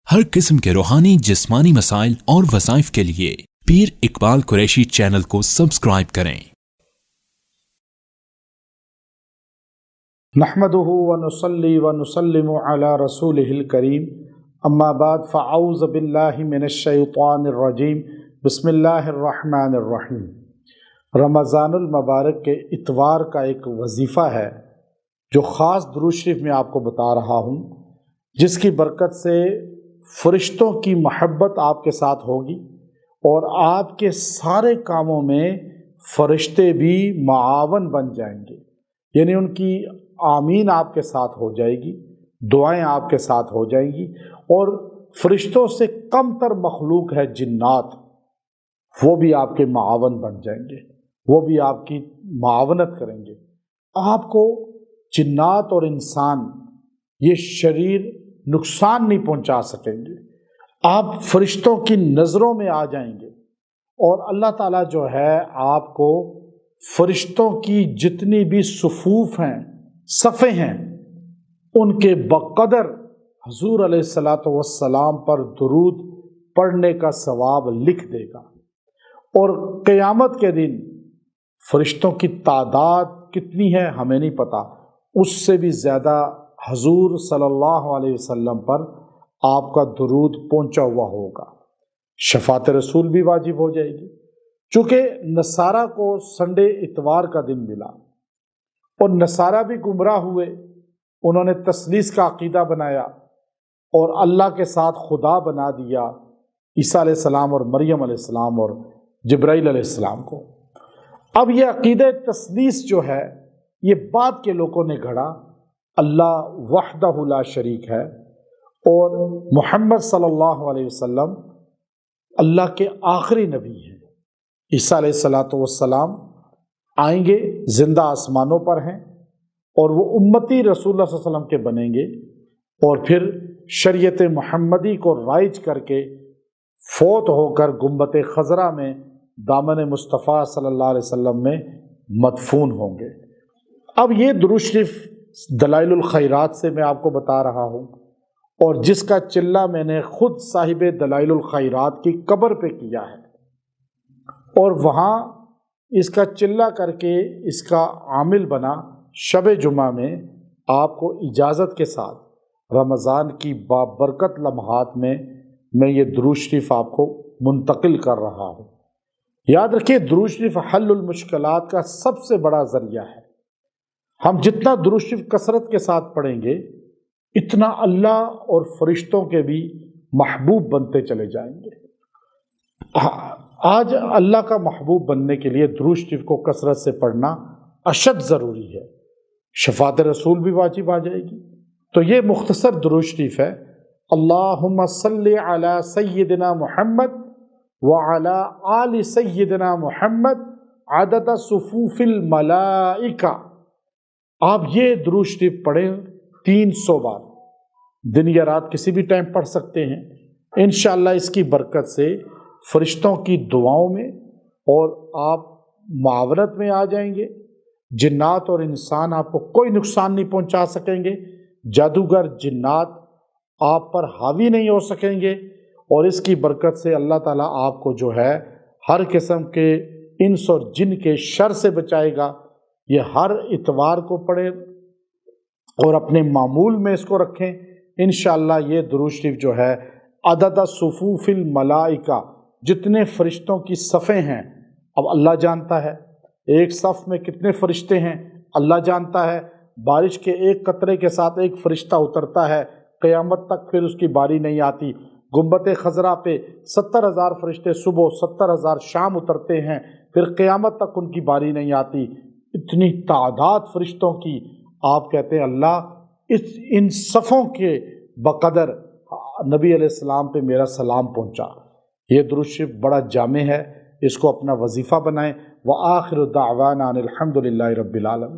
हर किस्म के रूहानी जिस्मानी मसाइल और वज़ाइफ के लिए पीर इकबाल कुरैशी चैनल को सब्सक्राइब करें। नहमदुहु व नुसल्ली व नुसल्लिमु अला रसूलिहिल करीम, अम्मा बाद फ़अऊज़ु बिल्लाहि मिनश शैतानिर रजीम, बिस्मिल्लाहिर रहमानिर रहीम। रमज़ानुल मुबारक के इतवार का एक वजीफ़ा है जो ख़ास दुरूद शरीफ में आपको बता रहा हूँ, जिसकी बरकत से फ़रिश्तों की महब्बत आपके साथ होगी और आपके सारे कामों में फ़रिश्ते भी मुआवन बन जाएंगे। यानी उनकी आमीन आपके साथ हो जाएगी, दुआएं आपके साथ हो जाएंगी। और फ़रिश्तों से कम तर मखलूक है जिन्नात, वो भी आपके मुआवन बन जाएंगे, वो भी आपकी मुआवनत करेंगे। आपको जिन्नात और इंसान ये शरीर नुकसान नहीं पहुंचा सकेंगे। आप फरिश्तों की नज़रों में आ जाएंगे और अल्लाह ताला जो है आपको फरिश्तों की जितनी भी सुफूफ हैं, सफ़े हैं, उनके बक़दर हुज़ूर अलैहिस्सलातु वस्सलाम पर दुरूद पढ़ने का सवाब लिख देगा। और क़यामत के दिन फरिश्तों की तादाद कितनी है हमें नहीं पता, उससे भी ज़्यादा हुज़ूर सल्लल्लाहु अलैहि वसल्लम पर आपका दुरूद पहुंचा हुआ होगा। शफ़ात रसूल भी वाजिब हो जाएगी। चूँकि नसारा को संडे इतवार का दिन मिला और नसारा भी गुमराह हुए, उन्होंने तस्लीस का अक़ीदा बनाया और अल्लाह के साथ खुदा बना दिया ईसा अलैहिस्सलाम और मरियम अलैहिस्सलाम और जिब्राइल अलैहिस्सलाम को। अब यह अक़ीदा तस्लीस जो है ये बाद के लोगों ने गढ़ा। अल्लाह वहदहु ला शरीक है और मोहम्मद सल्लल्लाहु अलैहि वसल्लम अल्लाह के आखिरी नबी हैं। ईसा अलैहिस्सलातु वस्सलाम आएंगे, ज़िंदा आसमानों पर हैं और वो उम्मती रसूलुल्लाह सल्लल्लाहु अलैहि वसल्लम के बनेंगे और फिर शरीयत मुहम्मदी को राइज करके फौत होकर गुंबत खज़रा में दामन मुस्तफ़ा सल्लल्लाहु अलैहि वसल्लम में मदफून होंगे। अब ये दुरूद शरीफ दलाइलुल खैरात से मैं आपको बता रहा हूँ और जिसका चिल्ला मैंने खुद साहिब दलाइलुल खैरात की कब्र पे किया है और वहाँ इसका चिल्ला करके इसका आमिल बना। शब जुमा में आपको इजाज़त के साथ रमज़ान की बाबरकत लम्हात में मैं ये दुरूद शरीफ आपको मुंतकिल कर रहा हूँ। याद रखिए, दुरूद शरीफ हल्लुल मुश्किलात का सबसे बड़ा ज़रिया है। हम जितना दुरूद शरीफ कसरत के साथ पढ़ेंगे इतना अल्लाह और फरिश्तों के भी महबूब बनते चले जाएंगे। आज अल्लाह का महबूब बनने के लिए दुरूद शरीफ को कसरत से पढ़ना अशद ज़रूरी है। शफ़ात रसूल भी वाजिब आ जाएगी। तो ये मुख्तसर दुरूद शरीफ है। अल्लाहुम्मा सल्लि अला सय्यिदिना मुहम्मद व अला आलि सय्यिदिना मुहम्मद अदद सुफूफिल मलाइका। आप ये दुरूद शरीफ पढ़ें 300 बार, दिन या रात किसी भी टाइम पढ़ सकते हैं। इंशाअल्लाह इसकी बरकत से फरिश्तों की दुआओं में और आप मुआवनत में आ जाएंगे। जिन्नात और इंसान आपको कोई नुकसान नहीं पहुंचा सकेंगे। जादूगर जिन्नात आप पर हावी नहीं हो सकेंगे और इसकी बरकत से अल्लाह ताला आपको जो है हर किस्म के इंस और जिन के शर से बचाएगा। ये हर इतवार को पढ़ें और अपने मामूल में इसको रखें। इंशाअल्लाह ये दुरूद शरीफ जो है अदद सुफूफिल मलाइका, जितने फरिश्तों की सफ़े हैं अब अल्लाह जानता है। एक सफ़ में कितने फरिश्ते हैं अल्लाह जानता है। बारिश के एक कतरे के साथ एक फरिश्ता उतरता है, क़यामत तक फिर उसकी बारी नहीं आती। गुंबत खज़रा पे 70,000 फरिश्ते सुबह, 70,000 शाम उतरते हैं, फिर क़यामत तक उनकी बारी नहीं आती। इतनी तादाद फरिश्तों की। आप कहते हैं अल्लाह इन सफ़ों के बक़दर नबी अलैहिस्सलाम पे मेरा सलाम पहुँचा। ये दुरूद शरीफ बड़ा जामे है, इसको अपना वजीफ़ा बनाएं। व आखिरु दावाना अनिल हम्दुलिल्लाहि रब्बिल आलमीन।